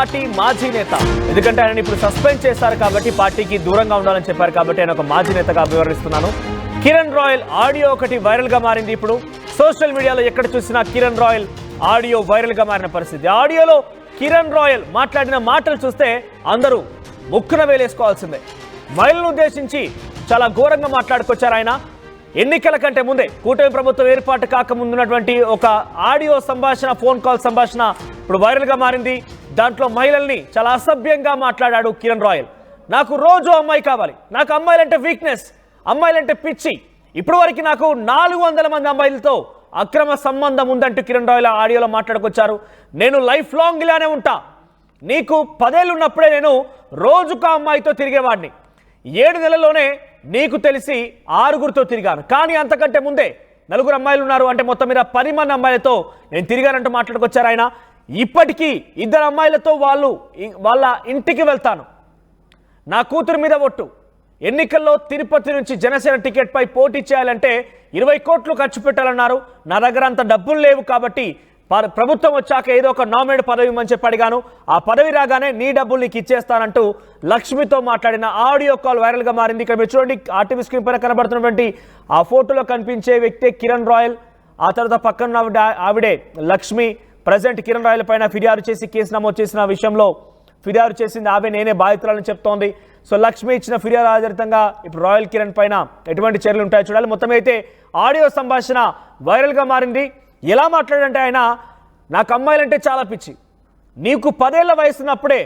Party మాజీ నేత. ఎందుకంటే ఆయన ఇప్పుడు సస్పెండ్ చేశారు కాబట్టి పార్టీకి దూరంగా ఉండాలని చెప్పారు కాబట్టి ఆయన ఒక మాజీ నేతగా వివరిస్తున్నాను. కిరణ్ రాయల్ ఆడియో ఒకటి వైరల్ గా మారింది. ఇప్పుడు సోషల్ మీడియాలో ఎక్కడ చూసినా కిరణ్ రాయల్ ఆడియో వైరల్ గా మారిన పరిస్థితి. ఆడియోలో కిరణ్ రాయల్ మాట్లాడిన మాటలు చూస్తే అందరూ ముక్కున వేలేసుకోవాల్సిందే. మహిళలను ఉద్దేశించి చాలా ఘోరంగా మాట్లాడుకొచ్చారు ఆయన. ఎన్నికల కంటే ముందే కూటమి ప్రభుత్వం ఏర్పాటు కాకముందున్నటువంటి ఒక ఆడియో సంభాషణ, ఫోన్ కాల్ సంభాషణ ఇప్పుడు వైరల్ గా మారింది. దాంట్లో మహిళల్ని చాలా అసభ్యంగా మాట్లాడాడు కిరణ్ రాయల్. నాకు రోజు అమ్మాయి కావాలి, నాకు అమ్మాయిలంటే వీక్నెస్, అమ్మాయిలంటే పిచ్చి, ఇప్పటి వరకు నాకు 400 మంది అమ్మాయిలతో అక్రమ సంబంధం ఉందంటూ కిరణ్ రాయల్ ఆడియోలో మాట్లాడుకొచ్చారు. నేను లైఫ్ లాంగ్ ఇలానే ఉంటా, నీకు 10 ఏళ్ళు ఉన్నప్పుడే నేను రోజుకు అమ్మాయితో తిరిగేవాడిని, 7 నెలల్లోనే నీకు తెలిసి 6గురితో తిరిగాను, కానీ అంతకంటే ముందే 4 అమ్మాయిలు ఉన్నారు, అంటే మొత్తం మీద 10 మంది అమ్మాయిలతో నేను తిరిగానంటూ మాట్లాడుకొచ్చారు ఆయన. ఇప్పటికీ 2 అమ్మాయిలతో వాళ్ళ ఇంటికి వెళ్తాను, నా కూతురు మీద ఒట్టు, ఎన్నికల్లో తిరుపతి నుంచి జనసేన టికెట్ పై పోటీ చేయాలంటే 20 కోట్లు ఖర్చు పెట్టాలన్నారు. నా దగ్గర అంత డబ్బులు లేవు కాబట్టి ప్రభుత్వం వచ్చాక ఏదో ఒక నామినేట్ పదవి ఇవ్వమని చెప్పి అడిగాను, ఆ పదవి రాగానే నీ డబ్బులు నీకు ఇచ్చేస్తానంటూ లక్ష్మితో మాట్లాడిన ఆడియో కాల్ వైరల్ గా మారింది. ఇక్కడ మీరు చూడండి, ఆర్టీవీ స్క్రీన్ పైన కనబడుతున్నటువంటి ఆ ఫోటోలో కనిపించే వ్యక్తే కిరణ్ రాయల్. ఆ తర్వాత పక్కన ఆవిడే లక్ష్మి. ప్రజెంట్ కిరణ్ రాయల్ పైన ఫిర్యాదు చేసి కేసు నమోదు చేసిన విషయంలో ఫిర్యాదు చేసింది ఆమె, నేనే బాధితురాలని చెప్తోంది. సో లక్ష్మి ఇచ్చిన ఫిర్యాదు ఆధారితంగా ఇప్పుడు రాయల్ కిరణ్ పైన ఎటువంటి చర్యలు ఉంటాయో చూడాలి. మొత్తం అయితే ఆడియో సంభాషణ వైరల్ గా మారింది. ఎలా మాట్లాడంటే ఆయన, నాకు అమ్మాయిలంటే చాలా పిచ్చి, నీకు 10 ఏళ్ల వయసున్నప్పుడే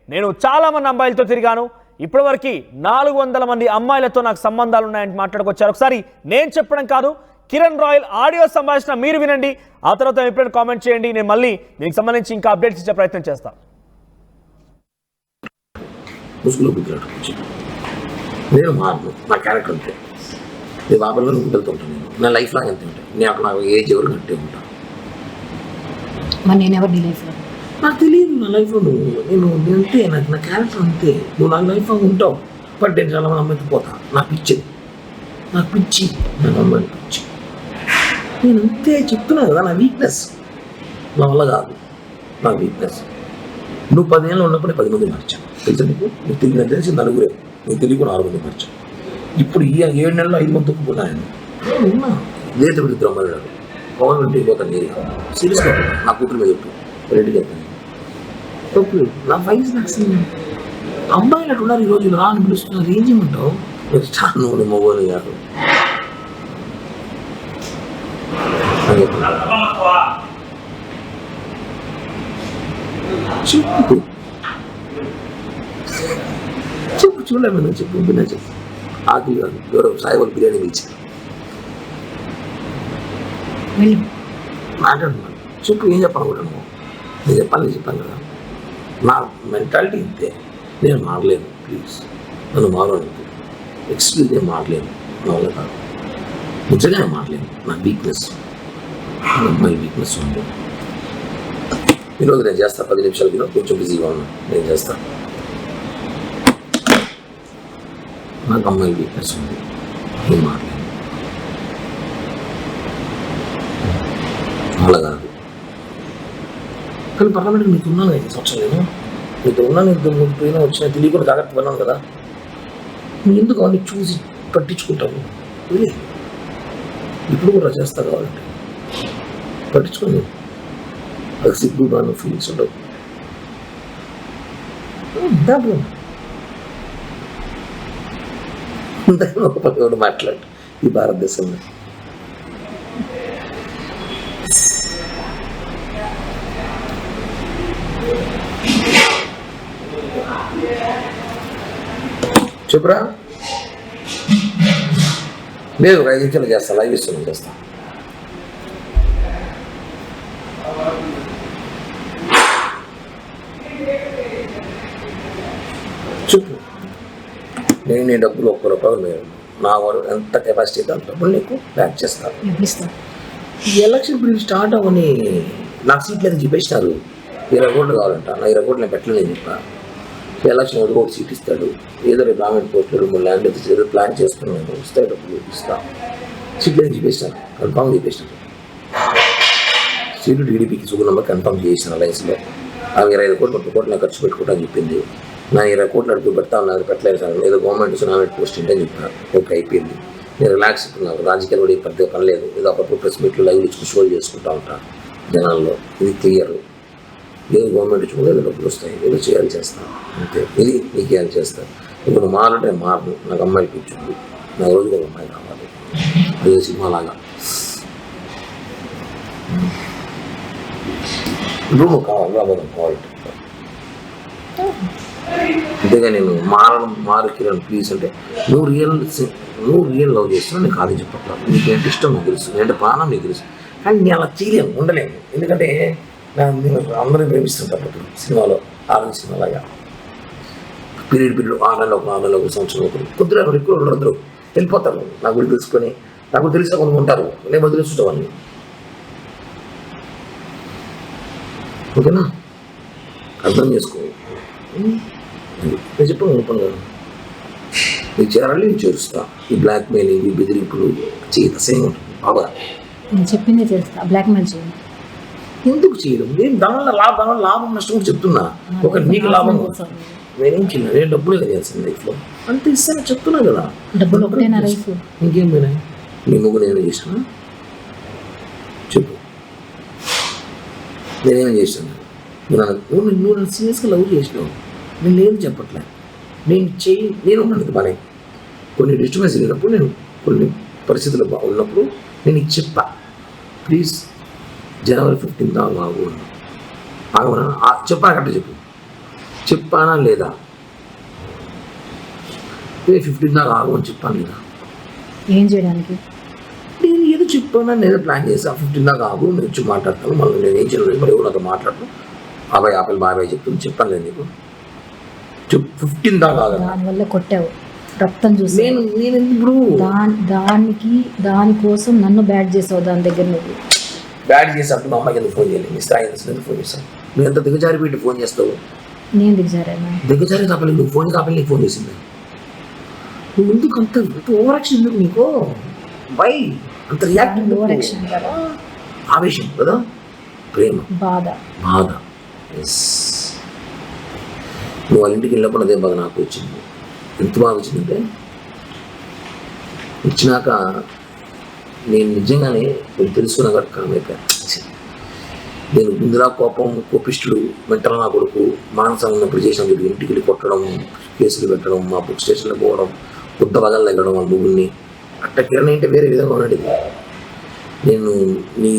నేను చాలా మంది అమ్మాయిలతో తిరిగాను, ఇప్పటివరకు 400 మంది అమ్మాయిలతో నాకు సంబంధాలు ఉన్నాయని మాట్లాడుకొచ్చారు. ఒకసారి నేను చెప్పడం కాదు, కిరణ్ రాయల్ ఆడియో సంభాషణ మీరు వినండి, ఆ తర్వాత ఎప్పుడైనా కామెంట్ చేయండి. నేను మళ్ళీ దీనికి సంబంధించి ఇంకా అప్డేట్స్ ఇచ్చే ప్రయత్నం చేస్తాను. నేను మారను, నా క్యారెక్టర్ అంతే, నేను బాబులో వెళ్తుంటాను, నా లైఫ్ లాగా అంతే ఉంటాను, నాకు ఏజ్ ఎవరు కట్టే ఉంటాను. నాకు తెలియదు నా లైఫ్లో నేను అంతే, నాకు నా క్యారెక్టర్ అంతే, నువ్వు నా లైఫ్లో ఉంటావు. బట్ నేను చాలా మంది అమ్మాయితో పోతా, నాకు పిచ్చి నాకు అమ్మాయి పిచ్చి, నేను అంతే చెప్తున్నా కదా. నా వీక్నెస్ నా వల్ల కాదు, నా వీక్నెస్. నువ్వు 10 ఏళ్ళు ఉన్నప్పుడే 10 మంది మార్చావు, తెలుసా నీకు? నువ్వు తెలియదు తెలిసి 4 నువ్వు తెలియ కూడా 6 మంది మార్చావు. ఇప్పుడు ఈ 7 నెలల్లో 5 మంది తొక్కున్నాను. ఉన్నా లేత విడుదల అమ్మాయినాడు, పవన్ ఇంటికి పోతాను, నేను సీరియస్గా నా కూతురు మీద చెప్పు, రెడ్డికి వెళ్తాను తప్పు. నా వయసు నాకు అమ్మాయిలు అటు ఉన్నారు, ఈరోజు రాని పిలుస్తున్నారు, ఏం చేయమంటావు? నువ్వు మొగోలు కాదు చెప్పు చూడలేమన్నా, చెప్పు బిన్నా చెప్పు. ఆకలి కాదు, ఎవరో సాయిబాబు బిర్యానీ ఇచ్చారు, మాట్లాడుతున్నాను, చెప్పు ఏం చెప్పాను కూడా నువ్వు. నేను చెప్పాను కదా, నా మెంటాలిటీ ఇంతే, నేను మారలేను, ప్లీజ్ నన్ను మారలేదు, ఎక్స్క్యూజ్, నేను మారలేను, నా వల్ల కాదు, నిజంగా మారలేను. నా వీక్నెస్, అమ్మాయి వీక్నెస్ ఉంది. ఈరోజు నేను చేస్తాను, 10 నిమిషాలకి కొంచెం బిజీగా ఉన్నాను, నేను చేస్తాను. నాకు అమ్మాయి వీక్నెస్ ఉంది, నేను మారలేను, అలా కాదు. కానీ పర్వాలేదు, నీకు ఉన్నాను కదా సంవత్సరం, నేను నీకు ఉన్నాను, నీకు పోయినా వచ్చినా తెలియకుండా జాగ్రత్త పడినాను కదా. నువ్వు ఎందుకు అవన్నీ చూసి పట్టించుకుంటావు? ఇప్పుడు కూడా చేస్తా కావాలంటే పట్టించుకోండి, అది సిగ్గు బాగా ఫీలింగ్స్ ఉండవు. దాంట్లో ఒకటి మాట్లాడు ఈ భారతదేశంలో. చెప్పురా, లేదు 5 నిమిషాలు చేస్తా, లైవ్ ఇస్తున్నాను, చేస్తా. చెప్పు, నేను నీ డబ్బులు 1 రూపాయలు లేదు, నా వారు ఎంత కెపాసిటీ అయితే అంత డబ్బులు నీకు బ్యాక్ చేస్తాను. ఈ ఎలక్షన్ ఇప్పుడు స్టార్ట్ అవ్వని నాకు సీట్లు అయితే చూపించినారు, 20 కోట్లు కావాలంట, నా 20 కోట్లు నేను పెట్టలేని చెప్పా. ఎలక్షన్ ఒకటి సీట్ ఇస్తాడు, ఏదో రేపు గవర్నమెంట్ పోస్టులు 2 ల్యాండ్ ఏదో ప్లాన్ చేసుకున్నాను, వస్తాయి డబ్బులు ఇస్తాను. సీట్లు అయితే చూపిస్తాను, కన్ఫామ్ చూపిస్తాను. సీటు టీడీపీకి సుగుణంగా కన్ఫర్మ్ చేసిన అలయన్స్లో ఆమె 25 కోట్లు 30 కోట్లు ఖర్చు పెట్టుకుంటా అని చెప్పింది. నా 20 కోట్లు అడుగు పెడతా ఉన్నారు, పెట్టలేదు సార్, ఏదో గవర్నమెంట్ నామినేట్ పోస్ట్ ఏంటని చెప్పాను. ఓకే, అయిపోయింది. నేను రిలాక్స్ అవుతున్నాను, రాజకీయాలు కూడా పెద్ద పని లేదు, ఏదో అప్పుడు ప్రెస్ మీట్లు లైవ్ ఇచ్చుకుని షోలు చేసుకుంటా ఉంటాను జనాల్లో. ఇది క్లియర్. ఏదో గవర్నమెంట్ ఇచ్చుకుంటే ఏదో డబ్బులు వస్తాయి, ఏదో చేయాలి చేస్తాను అంతే. ఇది నీకేయాలి చేస్తాను. ఇప్పుడు మారంటే మారను, నాకు అమ్మాయికి ఇచ్చింది, నా రోజుగా అమ్మాయి కావాలి, అదే సినిమాలాగా. ఇప్పుడు నువ్వు కావాలి రాబోదాం కావాలంటే, అంతేగా నేను మారు కిరణ్ ప్లీజ్ అంటే నువ్వు రియల్ లవ్ చేస్తున్నా నేను కాదు చెప్పట్లా. నీకేంటి ఇష్టం నాకు తెలుసు, నేనంటే ప్రాణం నీకు తెలుసు, కానీ నేను అలా చేయలేము, ఉండలేము. ఎందుకంటే నేను అందరూ ప్రేమిస్తుంటాను సినిమాలో, ఆరెంజ్ సినిమాలాగా పీరియడ్ 6 నెలలు 4 నెలలు 1 సంవత్సరం ఒకరు కొద్దిగా ఎక్కువ అందరూ వెళ్ళిపోతారు. నాకు కూడా తెలుసుకొని నాకు తెలిసిన కొంత ఉంటారు, నేను వదిలేస్తుంటాను. ఓకేనా, అర్థం చేసుకో. నేను చెప్పాను కదా, నీకు చేరాలి, నేను చేరుస్తా. ఈ బ్లాక్ మెయిలింగ్, ఈ బెదిరింపులు చేత సేమ్ ఉంటుంది బాబా. నేను చెప్పిందే చేస్తా, బ్లాక్ మెయిల్ చేయండి. ఎందుకు చేయడం? నేను దానివల్ల లాభం నష్టం కూడా చెప్తున్నా. ఒక నీకు లాభం, నేనేం చేయను, నేను డబ్బులు చేయాల్సింది లైఫ్లో అంత ఇస్తాను చెప్తున్నా కదా. డబ్బులు ఒకటేనా లైఫ్? ఇంకేం పోయినా నీ ముగ్గు నేను చేసాను చెప్పు, నేనేమేం చేశాను? నువ్వు నన్ను సీరియస్గా లవ్ చేసినావు, నేను లేదు చెప్పట్లే. నేను ఉన్నది బాగా కొన్ని డిస్టర్బెన్స్ లేనప్పుడు, నేను కొన్ని పరిస్థితులు ఉన్నప్పుడు నేను ఇది చెప్పా, ప్లీజ్ జనవరి 15 ఆగు ఆగమన్నా చెప్పాను కట్ట చెప్పు, చెప్పానా లేదా? 15 దాకా ఆగు అని చెప్పాను లేదా? ఏం చేయడానికి? నేను ఏదో చెప్పాను, నేను ఏదో ప్లాన్ చేసాను. 15 దాకా ఆగు, నేను వచ్చి మాట్లాడతాను, మళ్ళీ నేను ఏం చేయలేదు, మరి ఎవరు నాతో మాట్లాడతాను, ఆపలు బాబాయ్ చెప్తాను, చెప్పాను లేదు నీకు. 15 దాకా దానివల్ల కొట్టావు, రక్తం చూసి. నేను ఇప్పుడు దానికోసం నన్ను బ్యాడ్ చేసావు. దాని దగ్గర నువ్వు బ్యాడ్ చేసినప్పుడు మా అమ్మాయికి ఎందుకు ఫోన్ చేయాలి? మీ స్థాయి ఎందుకు ఫోన్ చేస్తాను? నువ్వు ఎంత దిగజారి పెట్టి ఫోన్ చేస్తావు? నేను దిగజారేనా? దిగజారి కాపలి నువ్వు ఫోన్ కాపలి నీకు ఫోన్ చేసింది. నువ్వు ఎందుకు అంత ఓవర్ యాక్షన్ ఎందుకు నీకు? బై అంత రియాక్ట్ ఓవర్ యాక్షన్ కదా, ఆవేశం కదా, ప్రేమ, బాధ. ఎస్, నువ్వు వాళ్ళ ఇంటికి వెళ్ళినప్పుడు అదే బాధ నాకు వచ్చింది. ఎంత బాగా వచ్చిందంటే, ఇచ్చినాక నేను నిజంగానే తెలుసుకున్నా కాబట్టి కామైపోయా. నేను ముందులా కోపిష్టుడు మెంటల్ నా కొడుకు మానసం ఉన్నప్పుడు చేసిన ఇంటికి వెళ్ళి కొట్టడం, కేసులు పెట్టడం, మా బుక్ స్టేషన్లో పోవడం, కొత్త బగలు తగ్గడం, ఆ ముగ్గురిని అట్ట కిరణ్ అంటే వేరే విధంగా ఉన్నది. నేను నీ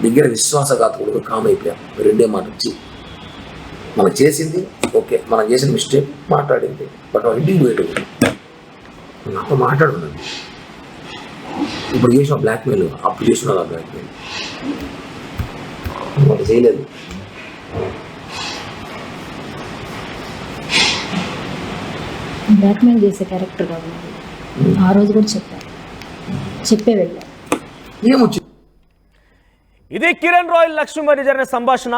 దగ్గర విశ్వాసఘాతకుడుగా కామైపోయా. రెండే మాట వచ్చి మనం చేసింది ఓకే, మనం చేసిన మిస్టేక్ మాట్లాడింది, బట్ ఇంటికి పోయేటప్పుడు నాతో మాట్లాడున్నాను. ఇప్పుడు చేసిన బ్లాక్మెయిల్, అప్పుడు చేసిన బ్లాక్మెయిల్ వాళ్ళు చేయలేదు. బ్లాక్మెయిల్ చేసే క్యారెక్టర్ కాదు. ఆ రోజు కూడా చెప్పే వెళ్ళా. ఏమొచ్చింది? ఇది కిరణ్ రాయల్ లక్ష్మి మధ్య జరిగిన సంభాషణ.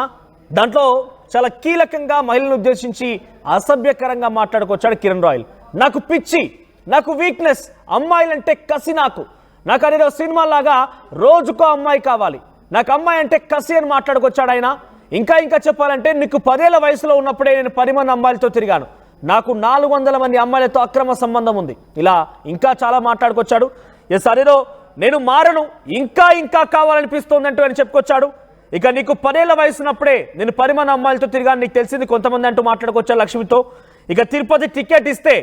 దాంట్లో చాలా కీలకంగా మహిళలను ఉద్దేశించి అసభ్యకరంగా మాట్లాడుకొచ్చాడు కిరణ్ రాయల్. నాకు పిచ్చి, నాకు వీక్నెస్, అమ్మాయిలంటే కసి, నాకు అనేది సినిమా లాగా రోజుకో అమ్మాయి కావాలి, నాకు అమ్మాయి అంటే కసి అని మాట్లాడుకొచ్చాడు ఆయన. ఇంకా చెప్పాలంటే నీకు 10 ఏళ్ల వయసులో ఉన్నప్పుడే నేను 10 మంది అమ్మాయిలతో తిరిగాను, నాకు 400 మంది అమ్మాయిలతో అక్రమ సంబంధం ఉంది, ఇలా ఇంకా చాలా మాట్లాడుకొచ్చాడు. ఎస్ అదేదో నేను మారను, ఇంకా కావాలనిపిస్తుంది అంటూ ఆయన చెప్పుకొచ్చాడు. ఇక నీకు 10 ఏళ్ల వయసున్నప్పుడే నేను 10 మంది అమ్మాయిలతో తిరిగాను, నీకు తెలిసింది కొంతమంది అంటూ మాట్లాడుకొచ్చాడు లక్ష్మితో. ఇక తిరుపతి టికెట్ ఇస్తే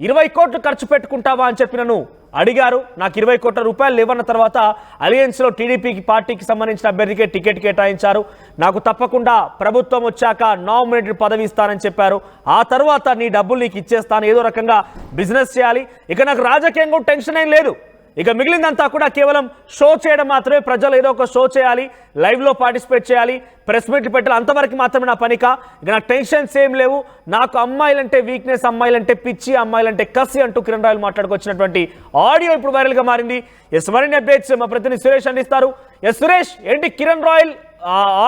20 కోట్లు ఖర్చు పెట్టుకుంటావా అని చెప్పి నన్ను అడిగారు. నాకు 20 కోట్ల రూపాయలు లేవన్న తర్వాత అలయన్స్లో టీడీపీకి పార్టీకి సంబంధించిన అభ్యర్థికే టికెట్ కేటాయించారు. నాకు తప్పకుండా ప్రభుత్వం వచ్చాక నామినేటెడ్ పదవి ఇస్తానని చెప్పారు. ఆ తర్వాత నీ డబ్బులు నీకు ఇచ్చేస్తాను, ఏదో రకంగా బిజినెస్ చేయాలి, ఇక నాకు రాజకీయంగా టెన్షన్ ఏం లేదు, ఇక మిగిలిందంతా కూడా కేవలం షో చేయడం మాత్రమే, ప్రజలు ఏదో ఒక షో చేయాలి, లైవ్లో పార్టిసిపేట్ చేయాలి, ప్రెస్ మీట్లు పెట్టాలి, అంతవరకు మాత్రమే నా పనిక, ఇక నాకు టెన్షన్స్ ఏం లేవు, నాకు అమ్మాయిలంటే వీక్నెస్, అమ్మాయిలంటే పిచ్చి, అమ్మాయిలంటే కసి అంటూ కిరణ్ రాయల్ మాట్లాడుకొచ్చినటువంటి ఆడియో ఇప్పుడు వైరల్గా మారింది. ఎస్ మరిన్ని అప్డేట్స్ మా ప్రతినిధి సురేష్ అందిస్తారు. ఎస్ సురేష్, ఏంటి కిరణ్ రాయల్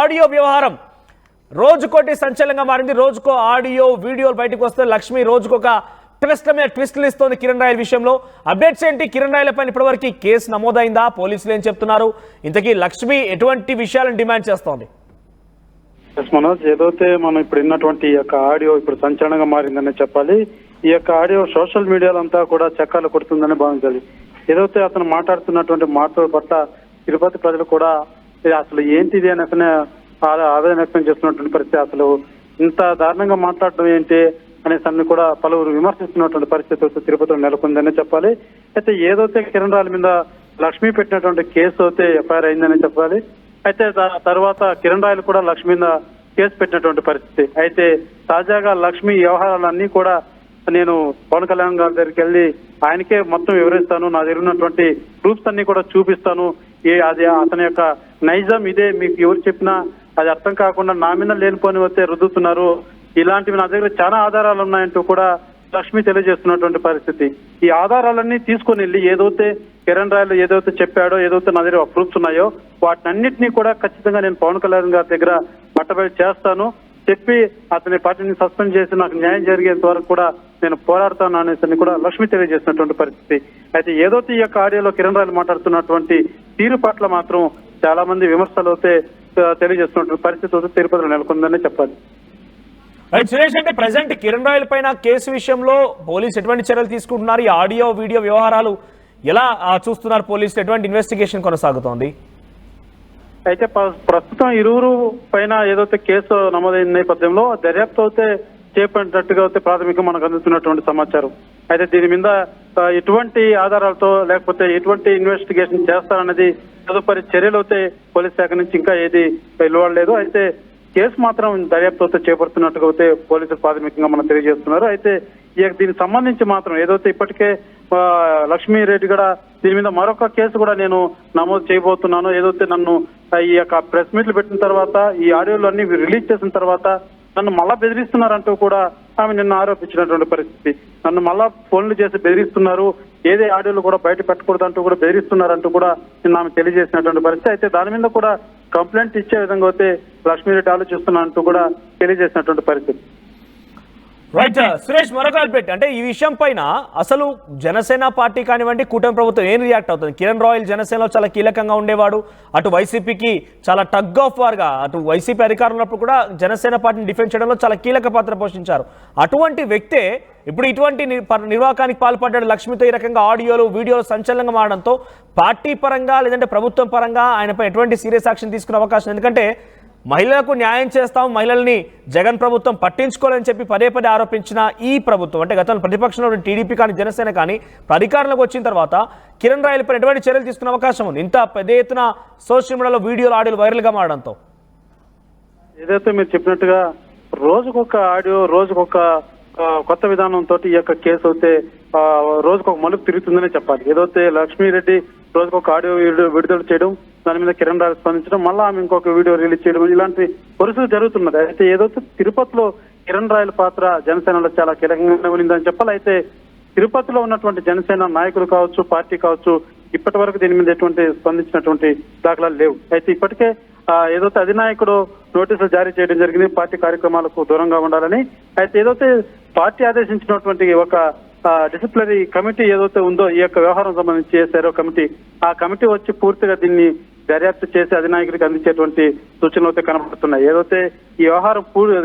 ఆడియో వ్యవహారం రోజుకోటి సంచలనంగా మారింది, రోజుకో ఆడియో వీడియోలు బయటకు వస్తే లక్ష్మి రోజుకొక ట్విస్ట్ మీద ట్విస్టులు ఇస్తోంది కిరణ్ రాయల్ విషయంలో. అప్డేట్స్ ఏంటి? కిరణ్ రాయల్ పైన ఇప్పటివరకు కేసు నమోదైందా? పోలీసులు ఏం చెప్తున్నారు? ఇంతకీ లక్ష్మి ఎటువంటి విషయాలను డిమాండ్ చేస్తోంది? మనోజ్, ఏదైతే మనం ఇప్పుడు విన్నటువంటి ఈ యొక్క ఆడియో ఇప్పుడు సంచలనంగా మారిందనే చెప్పాలి. ఈ యొక్క ఆడియో సోషల్ మీడియాలో అంతా కూడా చక్కాలు కొడుతుందని భావించాలి. ఏదైతే అతను మాట్లాడుతున్నటువంటి మాటల పట్ల తిరుపతి ప్రజలు కూడా అసలు ఏంటిది అని అతనే ఆవేదన వ్యక్తం చేస్తున్నటువంటి పరిస్థితి. అసలు ఇంత దారుణంగా మాట్లాడడం ఏంటి అనేసి అన్ని కూడా పలువురు విమర్శిస్తున్నటువంటి పరిస్థితి తిరుపతిలో నెలకొందనే చెప్పాలి. అయితే ఏదైతే కిరణ్ రాయల్ మీద లక్ష్మి పెట్టినటువంటి కేసు అయితే ఎఫ్ఐఆర్ అయిందని చెప్పాలి. అయితే తర్వాత కిరణ్ రాయల్ కూడా లక్ష్మి మీద కేసు పెట్టినటువంటి పరిస్థితి. అయితే తాజాగా లక్ష్మి వ్యవహారాలన్నీ కూడా నేను పవన్ కళ్యాణ్ గారి దగ్గరికి వెళ్ళి ఆయనకే మొత్తం వివరిస్తాను, నా దగ్గర ఉన్నటువంటి ప్రూఫ్స్ అన్ని కూడా చూపిస్తాను, అది అతని యొక్క నైజం ఇదే, మీకు ఎవరు చెప్పినా అది అర్థం కాకుండా నా మీద లేనిపోని వస్తే రుద్దుతున్నారు, ఇలాంటివి నా దగ్గర చాలా ఆధారాలు ఉన్నాయంటూ కూడా లక్ష్మి తెలియజేస్తున్నటువంటి పరిస్థితి. ఈ ఆధారాలన్నీ తీసుకొని వెళ్ళి ఏదైతే కిరణ్ రాయల్ ఏదైతే చెప్పాడో, ఏదైతే నా దగ్గర ప్రూఫ్స్ ఉన్నాయో వాటినన్నింటినీ కూడా ఖచ్చితంగా నేను పవన్ కళ్యాణ్ గారి దగ్గర బట్టబయలు చేస్తాను, చెప్పి అతని పార్టీని సస్పెండ్ చేసి నాకు న్యాయం జరిగేంత వరకు కూడా నేను పోరాడతాను అనేసి కూడా లక్ష్మి తెలియజేసినటువంటి పరిస్థితి. అయితే ఏదైతే ఈ యొక్క ఆడియోలో కిరణ్ రాయల్ మాట్లాడుతున్నటువంటి తీరు పట్ల మాత్రం చాలా మంది విమర్శలు అయితే తెలియజేస్తున్నటువంటి పరిస్థితి తిరుపతిలో నెలకొందని చెప్పాలి. సురేష్, అంటే ప్రజెంట్ కిరణ్ రాయల్ పైన కేసు విషయంలో పోలీసు ఎటువంటి చర్యలు తీసుకుంటున్నారు? ఈ ఆడియో వీడియో వ్యవహారాలు ఎలా చూస్తున్నారు? పోలీసులు ఎటువంటి ఇన్వెస్టిగేషన్ కొనసాగుతోంది? అయితే ప్రస్తుతం ఇరువురు పైన ఏదైతే కేసు నమోదైన నేపథ్యంలో దర్యాప్తు అయితే చేపట్టినట్టుగా అయితే ప్రాథమికంగా మనకు అందుతున్నటువంటి సమాచారం. అయితే దీని మీద ఎటువంటి ఆధారాలతో లేకపోతే ఎటువంటి ఇన్వెస్టిగేషన్ చేస్తారన్నది తదుపరి చర్యలు అయితే పోలీస్ శాఖ నుంచి ఇంకా ఏది వెలువడలేదు. అయితే కేసు మాత్రం దర్యాప్తు అయితే చేపడుతున్నట్టుగా అయితే పోలీసులు ప్రాథమికంగా మనం తెలియజేస్తున్నారు. అయితే దీనికి సంబంధించి మాత్రం ఏదైతే ఇప్పటికే లక్ష్మీరెడ్డి కూడా దీని మీద మరొక కేసు కూడా నేను నమోదు చేయబోతున్నాను, ఏదైతే నన్ను ఈ యొక్క ప్రెస్ మీట్లు పెట్టిన తర్వాత ఈ ఆడియోలు అన్ని రిలీజ్ చేసిన తర్వాత నన్ను మళ్ళా బెదిరిస్తున్నారంటూ కూడా ఆమె నిన్న ఆరోపించినటువంటి పరిస్థితి. నన్ను మళ్ళా ఫోన్లు చేసి బెదిరిస్తున్నారు, ఏదే ఆడియోలు కూడా బయట పెట్టకూడదంటూ కూడా బెదిరిస్తున్నారంటూ కూడా నిన్న ఆమె తెలియజేసినటువంటి పరిస్థితి. అయితే దాని మీద కూడా కంప్లైంట్ ఇచ్చే విధంగా అయితే లక్ష్మీరెడ్డి ఆలోచిస్తున్నా అంటూ కూడా తెలియజేసినటువంటి పరిస్థితి. రైట్ సురేష్, మరొక అప్డేట్ అంటే ఈ విషయం పైన అసలు జనసేన పార్టీ కానివ్వండి, కూటమి ప్రభుత్వం ఏం రియాక్ట్ అవుతుంది? కిరణ్ రాయల్ జనసేనలో చాలా కీలకంగా ఉండేవాడు, అటు వైసీపీకి చాలా టగ్ ఆఫ్ వార్గా, అటు వైసీపీ అధికారంలో ఉన్నప్పుడు కూడా జనసేన పార్టీని డిఫెండ్ చేయడంలో చాలా కీలక పాత్ర పోషించారు. అటువంటి వ్యక్తే ఇప్పుడు ఇటువంటి నిర్వాకానికి పాల్పడ్డాడు. లక్ష్మితో ఈ రకంగా ఆడియోలు వీడియోలు సంచలనంగా మారడంతో పార్టీ పరంగా లేదంటే ప్రభుత్వం పరంగా ఆయనపై ఎటువంటి సీరియస్ యాక్షన్ తీసుకునే అవకాశం, ఎందుకంటే మహిళలకు న్యాయం చేస్తాం, మహిళల్ని జగన్ ప్రభుత్వం పట్టించుకోవాలని చెప్పి పదే పదే ఆరోపించిన ఈ ప్రభుత్వం అంటే గతంలో ప్రతిపక్షంలో టీడీపీ కానీ జనసేన కానీ అధికారంలోకి వచ్చిన తర్వాత కిరణ్ రాయల్ పై ఎటువంటి చర్యలు తీసుకునే అవకాశం ఉంది ఇంత పెద్ద ఎత్తున సోషల్ మీడియాలో వీడియోలు ఆడియోలు వైరల్గా మారడంతో? ఏదైతే మీరు చెప్పినట్టుగా రోజుకొక ఆడియో, రోజుకొక కొత్త విధానంతో ఈ యొక్క కేసు అయితే రోజుకొక మలుపు తిరుగుతుందనే చెప్పాలి. ఏదైతే లక్ష్మీరెడ్డి రోజుకొక ఆడియో విడుదల చేయడం, దాని మీద కిరణ్ రాయల్ స్పందించడం, మళ్ళా ఆమె ఇంకొక వీడియో రిలీజ్ చేయడం, ఇలాంటి పరిస్థితులు జరుగుతున్నది. అయితే ఏదైతే తిరుపతిలో కిరణ్ రాయల్ పాత్ర జనసేనలో చాలా కీలకంగా ఉందని చెప్పాలి. అయితే తిరుపతిలో ఉన్నటువంటి జనసేన నాయకులు కావచ్చు, పార్టీ కావచ్చు, ఇప్పటి వరకు దీని మీద ఎటువంటి స్పందించినటువంటి దాఖలాలు లేవు. అయితే ఇప్పటికే ఏదైతే అధినాయకుడు నోటీసులు జారీ చేయడం జరిగింది పార్టీ కార్యక్రమాలకు దూరంగా ఉండాలని. అయితే ఏదైతే పార్టీ ఆదేశించినటువంటి ఒక డిసిప్లినరీ కమిటీ ఏదైతే ఉందో ఈ యొక్క వ్యవహారం సంబంధించి చేశారో కమిటీ, ఆ కమిటీ వచ్చి పూర్తిగా దీన్ని దర్యాప్తు చేసి అధినాయకుడికి అందించేటువంటి సూచనలు అయితే కనబడుతున్నాయి. ఏదైతే ఈ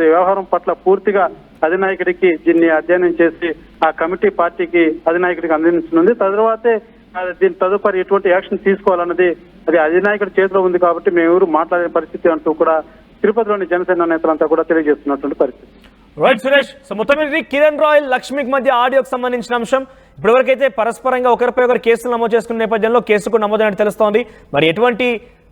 వ్యవహారం పట్ల పూర్తిగా అధినాయకుడికి దీన్ని అధ్యయనం చేసి ఆ కమిటీ పార్టీకి అధినాయకుడికి అందించనుంది. తర్వాతే దీని తదుపరి ఎటువంటి యాక్షన్ తీసుకోవాలన్నది అది అధినాయకుడి చేతిలో ఉంది కాబట్టి మేము ఎవరు మాట్లాడే పరిస్థితి అంటూ కూడా తిరుపతిలోని జనసేన నేతలంతా కూడా తెలియజేస్తున్నటువంటి పరిస్థితి. రైట్ సురేష్, సో మొత్తం ఇది కిరణ్ రాయల్ లక్ష్మికి మధ్య ఆడియోకి సంబంధించిన అంశం. ఇప్పటివరకైతే పరస్పరంగా ఒకరిపై ఒకరు కేసులు నమోదు చేసుకున్న నేపథ్యంలో కేసుకు నమోదైనట్టు తెలుస్తోంది. మరి ఎటువంటి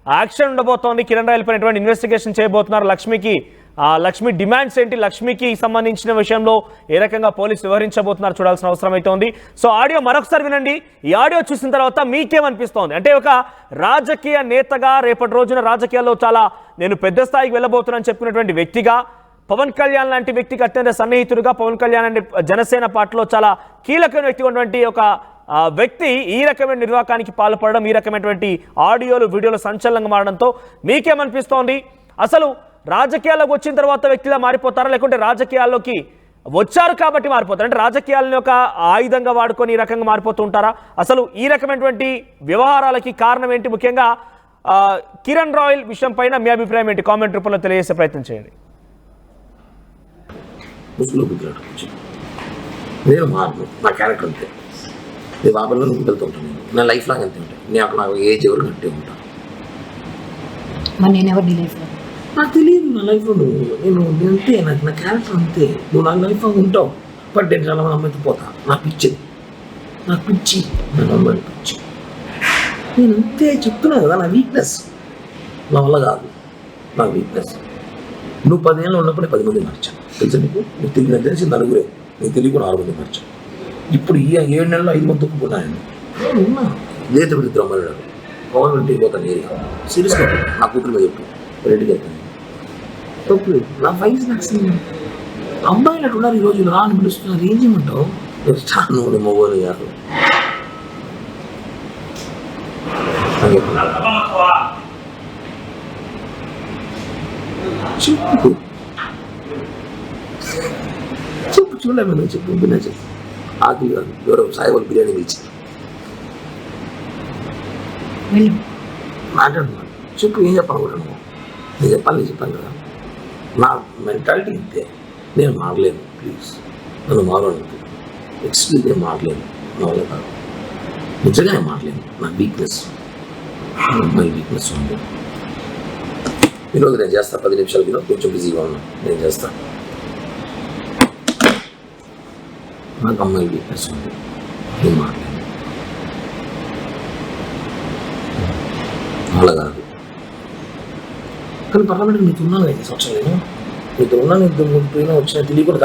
యాక్షన్ ఉండబోతోంది, కిరణ్ రాయల్ పైన ఎటువంటి ఇన్వెస్టిగేషన్ చేయబోతున్నారు, లక్ష్మి డిమాండ్స్ ఏంటి, లక్ష్మికి సంబంధించిన విషయంలో ఏ రకంగా పోలీసులు వ్యవహరించబోతున్నారు చూడాల్సిన అవసరం అయితే ఉంది. సో ఆడియో మరొకసారి వినండి. ఈ ఆడియో చూసిన తర్వాత మీకేమనిపిస్తోంది? అంటే ఒక రాజకీయ నేతగా రేపటి రోజున రాజకీయాల్లో చాలా నేను పెద్ద స్థాయికి వెళ్ళబోతున్నానని చెప్పుకున్నటువంటి వ్యక్తిగా, పవన్ కళ్యాణ్ లాంటి వ్యక్తికి అత్యంత సన్నిహితుడుగా, పవన్ కళ్యాణ్ అంటే జనసేన పార్టీలో చాలా కీలకమైన వ్యక్తి ఉన్నటువంటి ఒక వ్యక్తి ఈ రకమైన నిర్వాకానికి పాల్పడడం, ఈ రకమైనటువంటి ఆడియోలు వీడియోలు సంచలనంగా మారడంతో మీకేమనిపిస్తోంది? అసలు రాజకీయాల్లోకి వచ్చిన తర్వాత వ్యక్తిలా మారిపోతారా, లేకుంటే రాజకీయాల్లోకి వచ్చారు కాబట్టి మారిపోతారు, అంటే రాజకీయాలను ఒక ఆయుధంగా వాడుకొని ఈ రకంగా మారిపోతూ ఉంటారా? అసలు ఈ రకమైనటువంటి వ్యవహారాలకి కారణం ఏంటి? ముఖ్యంగా కిరణ్ రాయల్ విషయం పైన మీ అభిప్రాయం ఏంటి? కామెంట్ రూపంలో తెలియజేసే ప్రయత్నం చేయండి. నేను మారను, నా క్యారెక్టర్ అంతే. నేను బాబాలో నువ్వు వెళ్తూ ఉంటాను, నా లైఫ్ లాగా అంతే ఉంటాను. నేను అక్కడ నాకు ఏజ్ ఎవరు కంటే ఉంటాను. మరి నేను ఎవరు నీ లైఫ్లో? నాకు తెలియదు నా లైఫ్లో నేను అంతే. నా క్యారెక్టర్ అంతే. నువ్వు నా లైఫ్లో ఉంటావు, బట్ నేను చాలా మంది అమ్మాయితో పోతా. నాకు పిచ్చి నా అమ్మాయి పిచ్చి. నేను అంతే చెప్తున్నా కదా, నా వీక్నెస్. నా వల్ల కాదు, నా వీక్నెస్. నువ్వు 10 ఏళ్ళు ఉన్నప్పుడే 10 మంది మార్చాను తెలుసా నీకు? నీకు తెలియదు తెలిసి నలుగురే, నీకు తెలియకుండా 6 మంది మార్చాను. ఇప్పుడు ఈ 7 నెలల్లో 5 మంది తొక్కున్నాను. నేను ఉన్నా లేత విడుదల అమ్మాయినాడు పవన్ ఇంటికి పోతాను. ఏరియా సీరియస్గా నా కూతురు మీద చెప్పు, రెడ్డికి వెళ్తాను. తప్పు నా వయసు నాకు అబ్బాయిలు అటు ఉన్నారు. ఈరోజు రా అని పిలుస్తున్నారు, ఏం చేయమంటావు? నువ్వు మొగోలు కాదు. చెప్పు చెప్పు చూడలేము, చెప్పు బిన్నా చెప్పు. ఆకలి కాదు, ఎవరో సాయిబాబు బిర్యానీ పిలిచింది మాట్లాడుతున్నాను. చెప్పు, ఏం చెప్పాలి కూడా నువ్వు? నేను చెప్పాను కదా. నా మెంటాలిటీ ఇంతే. నేను మారలేను, ప్లీజ్ నన్ను మారలేదు. ఎక్స్క్యూజ్, నేను మారలేను, నా వల్ల కాదు. నిజంగానే మారలేను. నా వీక్నెస్, మై వీక్నెస్ ఉంది. ఈరోజు నేను చేస్తాను 10 నిమిషాలు. ఈరోజు కొంచెం బిజీగా ఉన్నాను, నేను చేస్తాను. నాకు అమ్మాయి వీక్నెస్ ఉంది, నేను మారలేను. అలా కాదు. కానీ పర్వాలేదు, నీకు ఉన్నాను 5 సంవత్సరాలు. నీతో ఉన్నాను, 3 పోయినా వచ్చినా తెలియకుండా